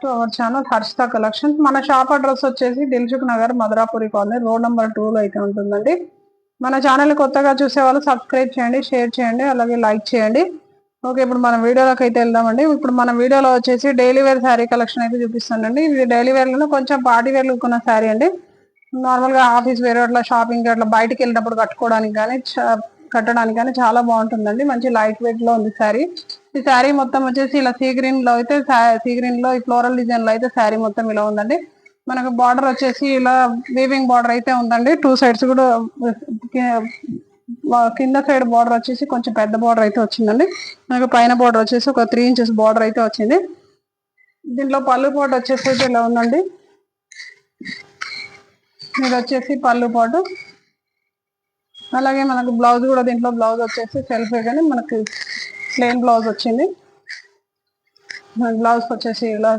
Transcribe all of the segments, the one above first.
To our channel Harshita collections. మన shop address వచ్చేసి Dilsukh Nagar, Madhurapuri colony, road number 2 లో అయితే ఉంటుందండి. మన ఛానల్ కొత్తగా చూసే వాళ్ళు సబ్స్క్రైబ్ చేయండి, షేర్ చేయండి, అలాగే లైక్ చేయండి. ఓకే, ఇప్పుడు మన వీడియోలోకి అయితే వెళ్దామండి. ఇప్పుడు మన వీడియోలో వచ్చేసి డైలీ వేర్ శారీ కలెక్షన్ అయితే చూపిస్తానండి. ఇది డైలీ వేర్లో కొంచెం పార్టీ వేర్లు ఉన్న శారీ అండి. నార్మల్గా ఆఫీస్ వేర్ అట్లా షాపింగ్ అట్లా బయటికి వెళ్ళినప్పుడు కట్టుకోవడానికి కానీ కట్టడానికి కానీ చాలా బాగుంటుందండి. మంచి లైట్ వెయిట్ లో ఉంది శారీ. ఈ శారీ మొత్తం వచ్చేసి ఇలా సీ గ్రీన్ లో అయితే సీ గ్రీన్ లో ఈ ఫ్లోరల్ డిజైన్ లో అయితే శారీ మొత్తం ఇలా ఉందండి. మనకు బార్డర్ వచ్చేసి ఇలా వీవింగ్ బార్డర్ అయితే ఉందండి. 2 సైడ్స్ కూడా కింద సైడ్ బార్డర్ వచ్చేసి కొంచెం పెద్ద బార్డర్ అయితే వచ్చిందండి. మనకు పైన బార్డర్ వచ్చేసి ఒక 3 ఇంచెస్ బార్డర్ అయితే వచ్చింది. దీంట్లో పళ్ళు పాటు వచ్చేసి అయితే ఇలా ఉందండి. ఇది వచ్చేసి పళ్ళు పాటు. అలాగే మనకు బ్లౌజ్ కూడా దీంట్లో బ్లౌజ్ వచ్చేసి సెల్ఫ్ కానీ మనకి ప్లెయిన్ బ్లౌజ్ వచ్చింది. బ్లౌజ్ వచ్చేసి ఇలా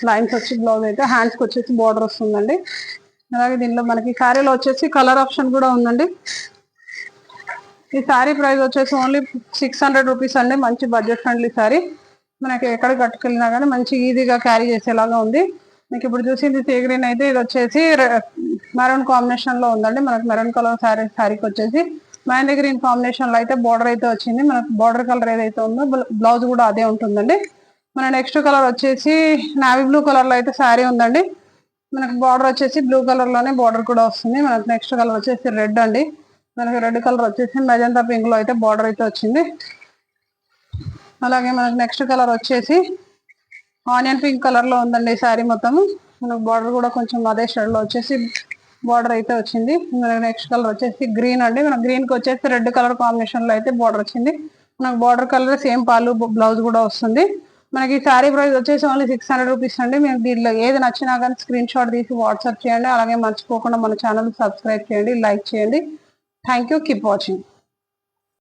లైన్స్ వచ్చి బ్లౌజ్ అయితే హ్యాండ్స్కి వచ్చేసి బార్డర్ వస్తుందండి. అలాగే దీంట్లో మనకి శారీలో వచ్చేసి కలర్ ఆప్షన్ కూడా ఉందండి. ఈ శారీ ప్రైస్ వచ్చేసి ఓన్లీ 600 రూపీస్ అండి. మంచి బడ్జెట్ ఫ్రెండ్లీ శారీ. మనకి ఎక్కడ కట్టుకెళ్ళినా కానీ మంచి ఈజీగా క్యారీ చేసేలాగా ఉంది. మీకు ఇప్పుడు చూసింది సీ గ్రీన్ అయితే ఇది వచ్చేసి మెరూన్ కాంబినేషన్ లో ఉందండి. మనకు మెరూన్ కలర్ శారీకి వచ్చేసి మెహందీ గ్రీన్ కాంబినేషన్ లో అయితే బార్డర్ అయితే వచ్చింది. మనకు బార్డర్ కలర్ ఏదైతే ఉందో బ్లౌజ్ కూడా అదే ఉంటుందండి. మన నెక్స్ట్ కలర్ వచ్చేసి నావీ బ్లూ కలర్ లో అయితే శారీ ఉందండి. మనకు బార్డర్ వచ్చేసి బ్లూ కలర్ లోనే బార్డర్ కూడా వస్తుంది. మనకు నెక్స్ట్ కలర్ వచ్చేసి రెడ్ అండి. మనకి రెడ్ కలర్ వచ్చేసి మెజంతా పింక్ లో అయితే బార్డర్ అయితే వచ్చింది. అలాగే మనకు నెక్స్ట్ కలర్ వచ్చేసి ఆనియన్ పింక్ కలర్ లో ఉందండి శారీ మొత్తం. మనకు బార్డర్ కూడా కొంచెం అదే షేడ్ లో వచ్చేసి బార్డర్ అయితే వచ్చింది. మనకు నెక్స్ట్ కలర్ వచ్చేసి గ్రీన్ అండి. మనకు గ్రీన్ కి వచ్చేసి రెడ్ కలర్ కాంబినేషన్ లో అయితే బార్డర్ వచ్చింది. మనకు బార్డర్ కలర్ సేమ్ పాలు బ్లౌజ్ కూడా వస్తుంది. మనకి ఈ శారీ ప్రైస్ వచ్చేసి ఓన్లీ 600 రూపీస్ అండి. మీకు దీంట్లో ఏది నచ్చినా కానీ స్క్రీన్ షాట్ తీసి వాట్సాప్ చేయండి. అలాగే మర్చిపోకుండా మన ఛానల్ సబ్స్క్రైబ్ చేయండి, లైక్ చేయండి. Thank you, keep watching.